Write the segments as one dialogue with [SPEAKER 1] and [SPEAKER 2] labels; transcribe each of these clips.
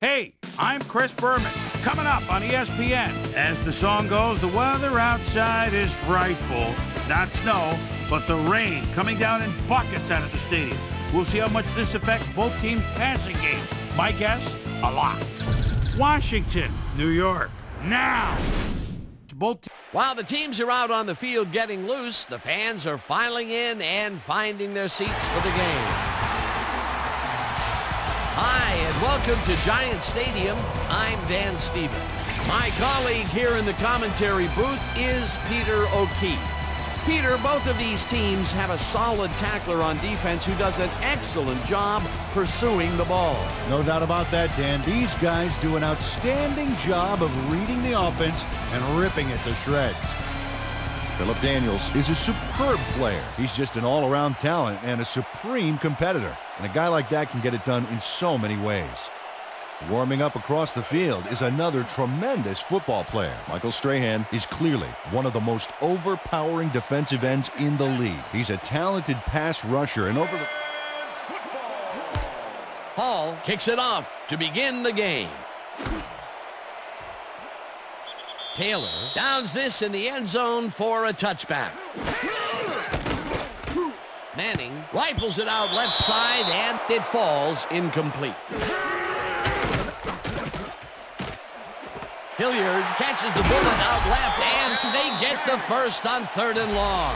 [SPEAKER 1] Hey, I'm Chris Berman. Coming up on ESPN. As the song goes, the weather outside is frightful. Not snow, but the rain coming down in buckets out of the stadium. We'll see how much this affects both teams' passing games. My guess, a lot. Washington, New York. Now.
[SPEAKER 2] While the teams are out on the field getting loose, the fans are filing in and finding their seats for the game. Hi, and welcome to Giant Stadium. I'm Dan Stevens. My colleague here in the commentary booth is Peter O'Keefe. Peter, both of these teams have a solid tackler on defense who does an excellent job pursuing the ball.
[SPEAKER 3] No doubt about that, Dan. These guys do an outstanding job of reading the offense and ripping it to shreds. Phillip Daniels is a superb player. He's just an all-around talent and a supreme competitor. And a guy like that can get it done in so many ways. Warming up across the field is another tremendous football player. Michael Strahan is clearly one of the most overpowering defensive ends in the league. He's a talented pass rusher, and over the...
[SPEAKER 2] Hall kicks it off to begin the game. Taylor downs this in the end zone for a touchback. Manning rifles it out left side, and it falls incomplete. Hilliard catches the bullet out left, and they get the first on 3rd and long.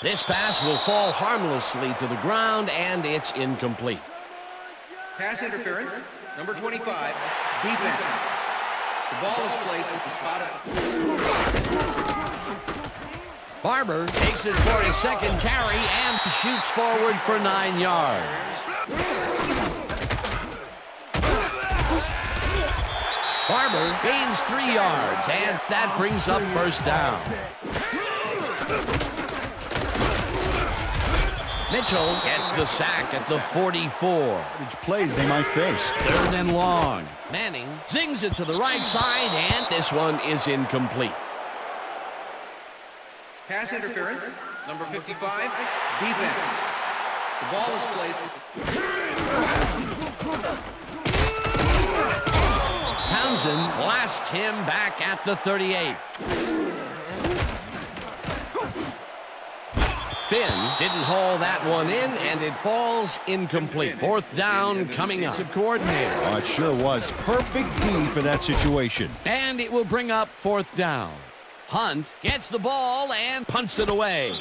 [SPEAKER 2] This pass will fall harmlessly to the ground, and it's incomplete.
[SPEAKER 4] Pass interference, number 25, defense. The ball is placed at the spot of...
[SPEAKER 2] Barber takes it for his second carry and shoots forward for 9 yards. Barber gains 3 yards, and that brings up first down. Mitchell gets the sack at the 44.
[SPEAKER 3] Which plays they might face.
[SPEAKER 2] 3rd and long. Manning zings it to the right side, and this one is incomplete.
[SPEAKER 4] Pass interference, number 55, defense. The ball is placed...
[SPEAKER 2] Townsend blasts him back at the 38. Finn didn't haul that one in, and it falls incomplete. 4th down coming up. Coordinator.
[SPEAKER 3] Oh, it sure was. Perfect D for that situation.
[SPEAKER 2] And it will bring up 4th down. Hunt gets the ball and punts it away.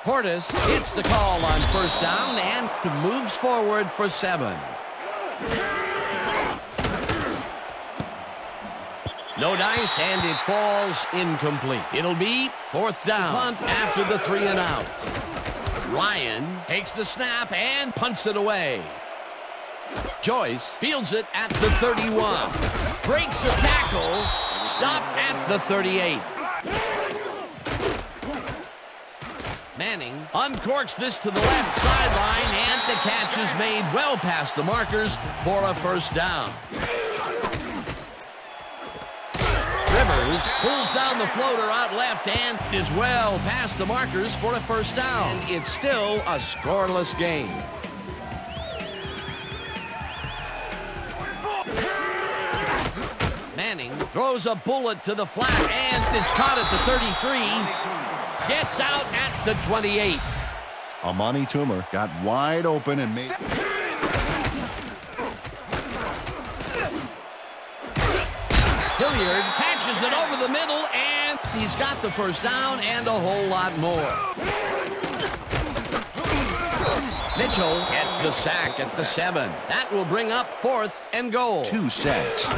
[SPEAKER 2] Portis gets the call on 1st down and moves forward for 7. No dice, and it falls incomplete. It'll be 4th down. Punt after the 3 and out. Ryan takes the snap and punts it away. Joyce fields it at the 31. Breaks a tackle. Stops at the 38. Manning uncorks this to the left sideline, and the catch is made well past the markers for a 1st down. Rivers pulls down the floater out left and is well past the markers for a 1st down. And it's still a scoreless game. Manning throws a bullet to the flat, and it's caught at the 33. Gets out at the 28.
[SPEAKER 3] Amani Toomer got wide open and made...
[SPEAKER 2] Hilliard catches it over the middle, and he's got the 1st down and a whole lot more. Mitchell gets the sack at the 7. That will bring up 4th and goal.
[SPEAKER 3] 2 sacks.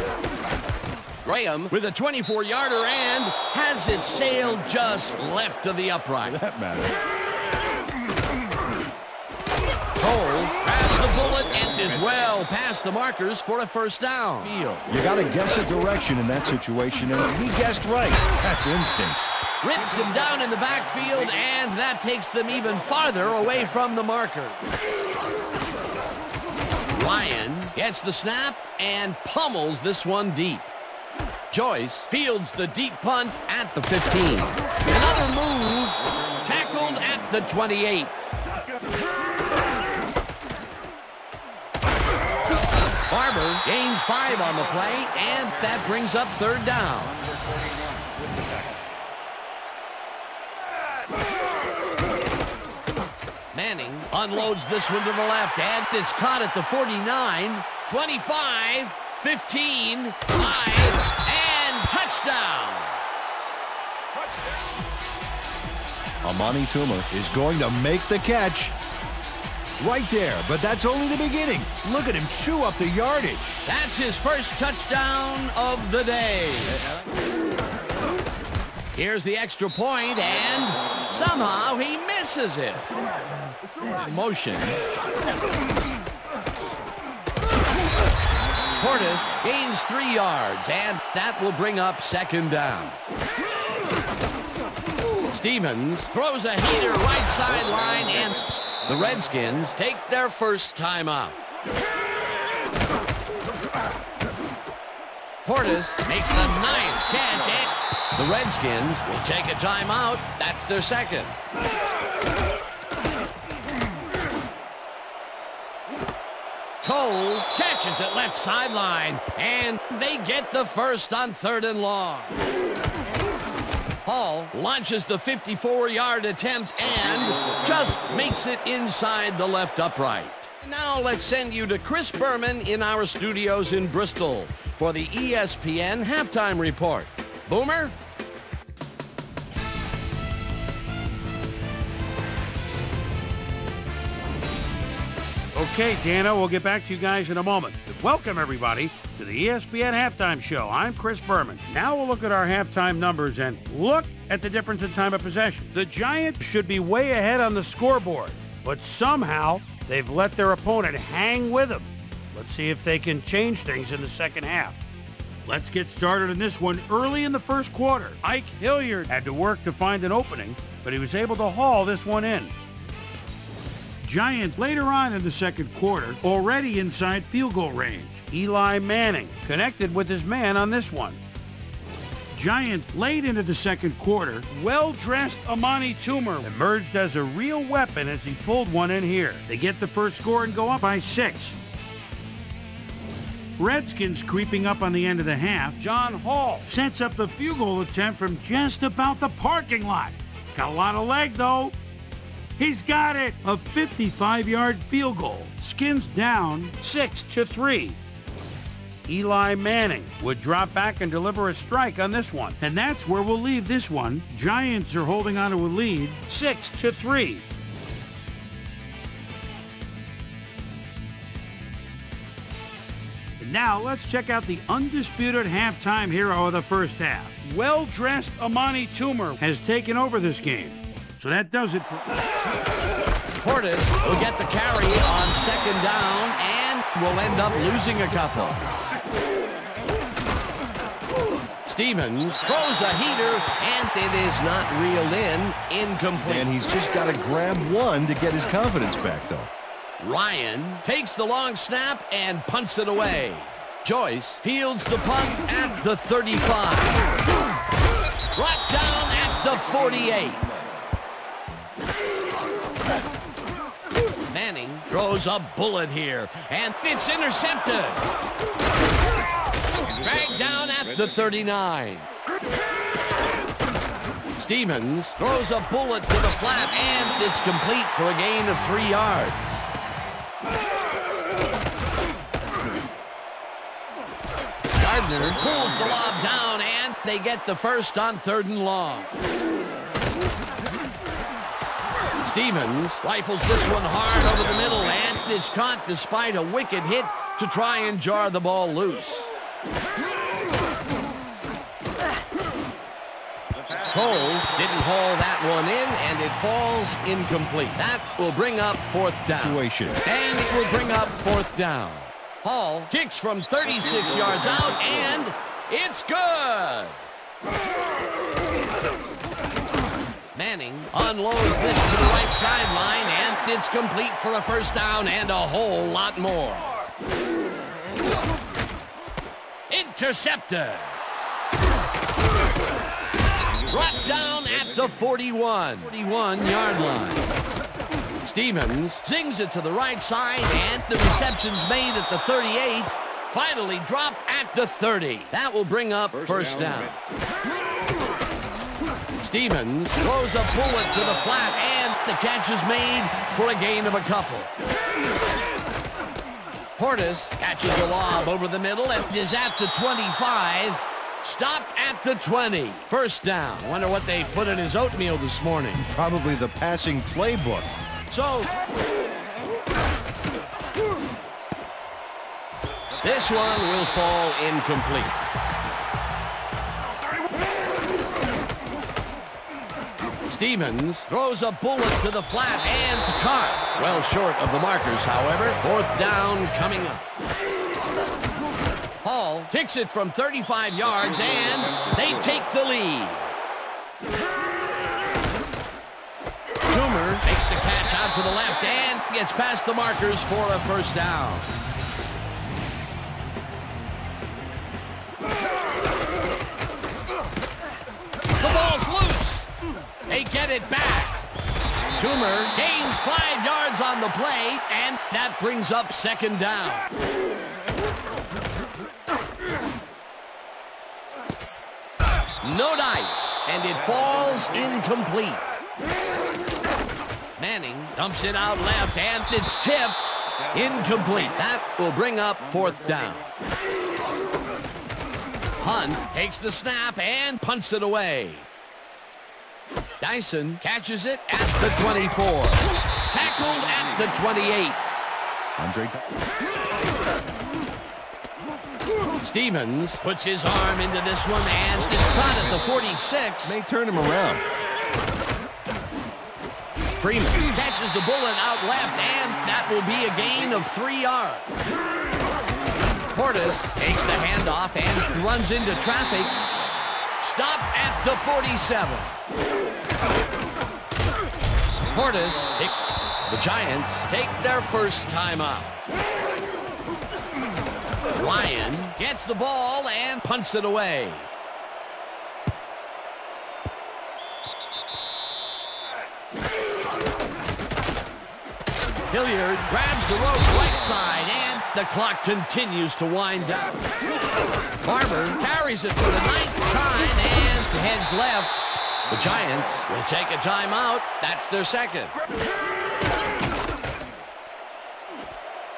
[SPEAKER 2] Graham with a 24-yarder and has it sailed just left of the upright.
[SPEAKER 3] For that matter.
[SPEAKER 2] Cole grabs the bullet and is well past the markers for a 1st down.
[SPEAKER 3] You got to guess a direction in that situation, and he guessed right. That's instincts.
[SPEAKER 2] Rips him down in the backfield, and that takes them even farther away from the marker. Ryan gets the snap and pummels this one deep. Joyce fields the deep punt at the 15. Another move, tackled at the 28. Barber gains 5 on the play, and that brings up 3rd down. Manning unloads this one to the left, and it's caught at the 49, 25, 15, 5, and touchdown.
[SPEAKER 3] Amani Toomer is going to make the catch. Right there, but that's only the beginning. Look at him chew up the yardage.
[SPEAKER 2] That's his first touchdown of the day. Here's the extra point, and somehow he misses it. Motion. Portis gains 3 yards, and that will bring up 2nd down. Stevens throws a heater right sideline, and the Redskins take their first timeout. Portis makes the nice catch, and the Redskins will take a timeout. That's their second. Coles catches it left sideline, and they get the first on 3rd and long. Hall launches the 54-yard attempt and just makes it inside the left upright. Now let's send you to Chris Berman in our studios in Bristol for the ESPN halftime report. Boomer?
[SPEAKER 1] Okay, Dano, we'll get back to you guys in a moment. Welcome, everybody, to the ESPN Halftime Show. I'm Chris Berman. Now we'll look at our halftime numbers and look at the difference in time of possession. The Giants should be way ahead on the scoreboard, but somehow they've let their opponent hang with them. Let's see if they can change things in the second half. Let's get started in this one early in the first quarter. Ike Hilliard had to work to find an opening, but he was able to haul this one in. Giants later on in the second quarter, already inside field goal range. Eli Manning connected with his man on this one. Giants late into the second quarter, well-dressed Amani Toomer emerged as a real weapon as he pulled one in here. They get the first score and go up by 6. Redskins creeping up on the end of the half. John Hall sets up the field goal attempt from just about the parking lot. Got a lot of leg, though. He's got it! A 55-yard field goal. Skins down 6-3. Eli Manning would drop back and deliver a strike on this one. And that's where we'll leave this one. Giants are holding on to a lead 6-3. And now let's check out the undisputed halftime hero of the first half. Well-dressed Amani Toomer has taken over this game. So that does it for...
[SPEAKER 2] Portis will get the carry on 2nd down and will end up losing a couple. Stevens throws a heater, and it is not reeled in. Incomplete.
[SPEAKER 3] And he's just got to grab one to get his confidence back, though.
[SPEAKER 2] Ryan takes the long snap and punts it away. Joyce fields the punt at the 35. Brought down at the 48. Manning throws a bullet here, and it's intercepted. Dragged down at the 39. Stevens throws a bullet to the flat, and it's complete for a gain of 3 yards. Gardner pulls the lob down, and they get the first on 3rd and long. Stevens rifles this one hard over the middle, and it's caught despite a wicked hit to try and jar the ball loose. Cole didn't haul that one in, and it falls incomplete. That will bring up 4th down.
[SPEAKER 3] Situation.
[SPEAKER 2] And it will bring up 4th down. Hall kicks from 36 yards out, and it's good. Manning unloads this to the right sideline, and it's complete for a first down and a whole lot more. Intercepted. Brought down at the 41-yard line. Stevens zings it to the right side, and the reception's made at the 38. Finally dropped at the 30. That will bring up first down. Stevens throws a bullet to the flat, and the catch is made for a gain of a couple. Portis catches the lob over the middle and is at the 25. Stopped at the 20. First down. Wonder what they put in his oatmeal this morning.
[SPEAKER 3] Probably the passing playbook.
[SPEAKER 2] So this one will fall incomplete. Stevens throws a bullet to the flat and caught. Well short of the markers, however. Fourth down coming up. Hall kicks it from 35 yards, and they take the lead. Toomer makes the catch out to the left and gets past the markers for a first down. The ball's loose. They get it back. Toomer gains 5 yards on the play, and that brings up second down. No dice, and it falls incomplete. Manning dumps it out left, and it's tipped. Incomplete. That will bring up fourth down. Hunt takes the snap and punts it away. Dyson catches it at the 24. Tackled at the 28. Stevens puts his arm into this one, and it's caught at the 46.
[SPEAKER 3] May turn him around.
[SPEAKER 2] Freeman catches the bullet out left, and that will be a gain of 3 yards. Portis takes the handoff and runs into traffic. Stopped at the 47. Portis, the Giants take their first timeout. Ryan gets the ball and punts it away. Hilliard grabs the ropes right side, and the clock continues to wind down. Barber carries it for the 9th time and heads left. The Giants will take a timeout. That's their second.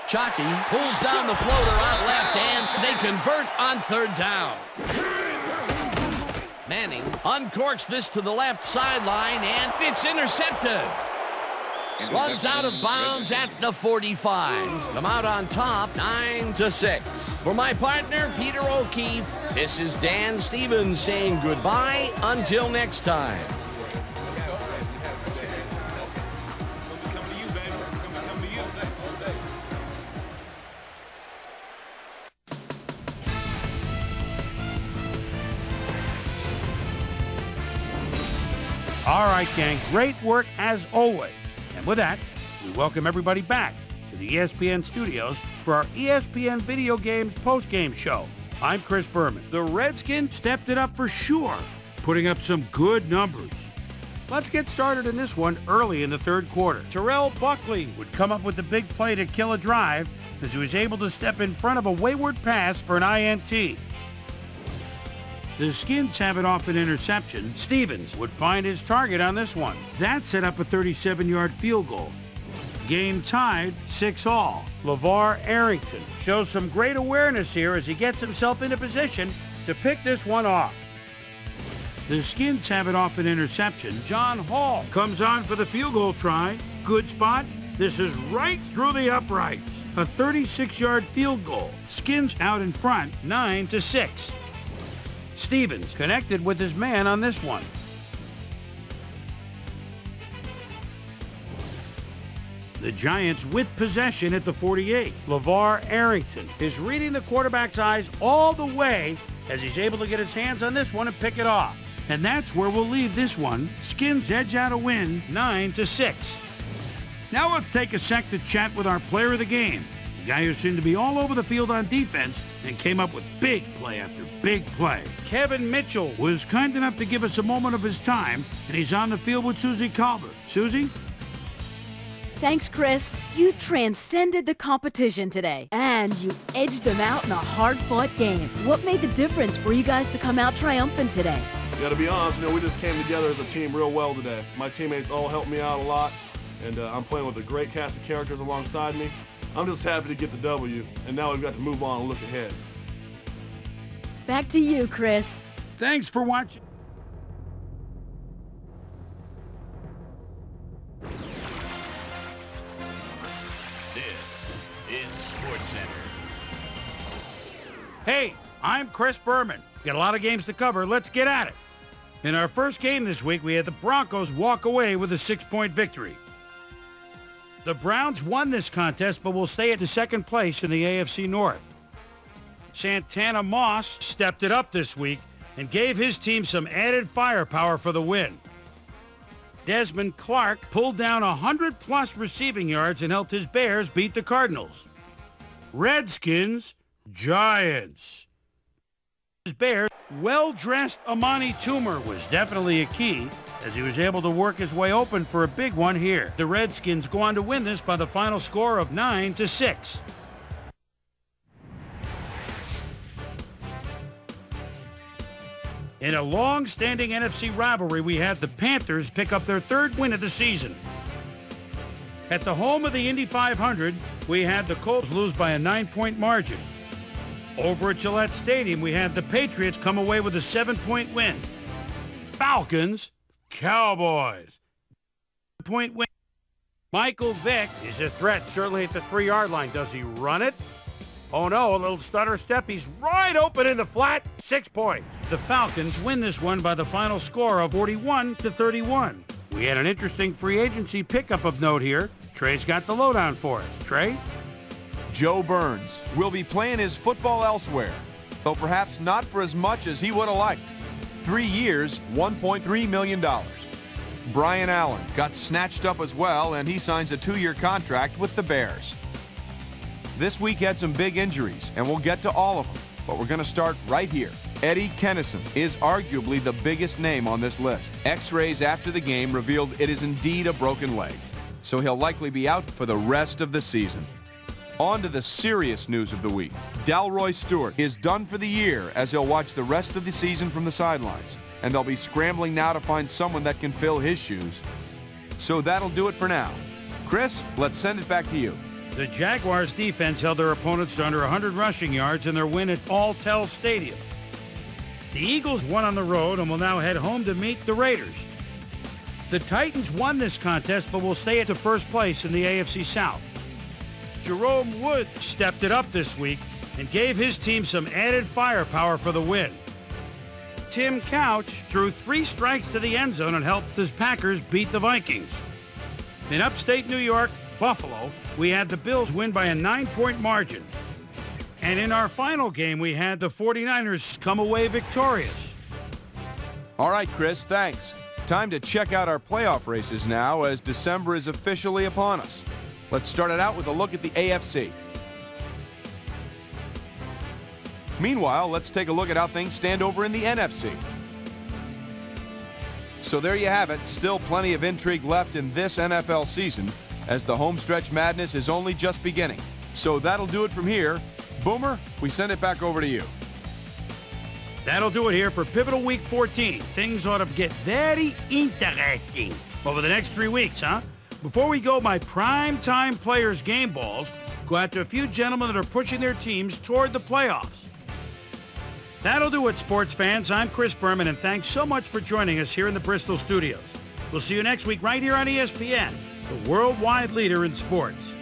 [SPEAKER 2] Chalky pulls down the floater out left, and they convert on third down. Manning uncorks this to the left sideline, and it's intercepted. Runs out of bounds at the 45. Come out on top, 9-6. For my partner, Peter O'Keefe, this is Dan Stevens saying goodbye until next time.
[SPEAKER 1] All right, gang, great work as always. And with that, we welcome everybody back to the ESPN studios for our ESPN Video Games postgame show. I'm Chris Berman. The Redskins stepped it up for sure, putting up some good numbers. Let's get started in this one early in the third quarter. Terrell Buckley would come up with the big play to kill a drive as he was able to step in front of a wayward pass for an INT. The Skins have it off an interception. Stevens would find his target on this one. That set up a 37-yard field goal. Game tied, 6-all. LeVar Arrington shows some great awareness here as he gets himself into position to pick this one off. The Skins have it off an interception. John Hall comes on for the field goal try. Good spot. This is right through the uprights. A 36-yard field goal. Skins out in front, 9-6. Stevens connected with his man on this one. The Giants with possession at the 48. LeVar Arrington is reading the quarterback's eyes all the way as he's able to get his hands on this one and pick it off. And that's where we'll leave this one. Skins edge out a win, 9-6. Now let's take a sec to chat with our player of the game. a guy who seemed to be all over the field on defense and came up with big play after big play. Kevin Mitchell was kind enough to give us a moment of his time, and he's on the field with Susie Calder. Susie?
[SPEAKER 5] Thanks, Chris. You transcended the competition today, and you edged them out in a hard-fought game. What made the difference for you guys to come out triumphant today?
[SPEAKER 6] To be honest, we just came together as a team real well today. My teammates all helped me out a lot, and I'm playing with a great cast of characters alongside me. I'm just happy to get the W, and now we've got to move on and look ahead.
[SPEAKER 5] Back to you, Chris.
[SPEAKER 1] Thanks for watching. Hey, I'm Chris Berman. Got a lot of games to cover. Let's get at it. In our first game this week, we had the Broncos walk away with a 6-point victory. The Browns won this contest, but will stay at the second place in the AFC North. Santana Moss stepped it up this week and gave his team some added firepower for the win. Desmond Clark pulled down 100-plus receiving yards and helped his Bears beat the Cardinals. Redskins, Giants. His Bears, well-dressed Amani Toomer was definitely a key as he was able to work his way open for a big one here. The Redskins go on to win this by the final score of 9-6. In a long-standing NFC rivalry, we had the Panthers pick up their third win of the season. At the home of the Indy 500, we had the Colts lose by a 9-point margin. Over at Gillette Stadium, we had the Patriots come away with a 7-point win. Falcons, Cowboys. Point win. Michael Vick is a threat, certainly at the 3-yard line. Does he run it? Oh no, a little stutter step. He's right open in the flat. 6 points. The Falcons win this one by the final score of 41-31. We had an interesting free agency pickup of note here. Trey's got the lowdown for us. Trey?
[SPEAKER 7] Joe Burns will be playing his football elsewhere, though perhaps not for as much as he would have liked. 3 years, $1.3 million. Brian Allen got snatched up as well, and he signs a 2-year contract with the Bears. This week had some big injuries, and we'll get to all of them, but we're going to start right here. Eddie Kennison is arguably the biggest name on this list. X-rays after the game revealed it is indeed a broken leg, so he'll likely be out for the rest of the season. On to the serious news of the week. Dalroy Stewart is done for the year as he'll watch the rest of the season from the sidelines, and they'll be scrambling now to find someone that can fill his shoes. So that'll do it for now. Chris, let's send it back to you.
[SPEAKER 1] The Jaguars' defense held their opponents to under 100 rushing yards in their win at Alltel Stadium. The Eagles won on the road and will now head home to meet the Raiders. The Titans won this contest but will stay at the first place in the AFC South. Jerome Woods stepped it up this week and gave his team some added firepower for the win. Tim Couch threw 3 strikes to the end zone and helped his Packers beat the Vikings. In upstate New York, Buffalo, we had the Bills win by a 9-point margin. And in our final game, we had the 49ers come away victorious.
[SPEAKER 7] All right, Chris, thanks. Time to check out our playoff races now as December is officially upon us. Let's start it out with a look at the AFC. Meanwhile, let's take a look at how things stand over in the NFC. So there you have it. Still plenty of intrigue left in this NFL season as the homestretch madness is only just beginning. So that'll do it from here. Boomer, we send it back over to you.
[SPEAKER 1] That'll do it here for Pivotal Week 14. Things ought to get very interesting over the next 3 weeks, huh? Before we go, my prime-time players' game balls go out to a few gentlemen that are pushing their teams toward the playoffs. That'll do it, sports fans. I'm Chris Berman, and thanks so much for joining us here in the Bristol studios. We'll see you next week right here on ESPN, the worldwide leader in sports.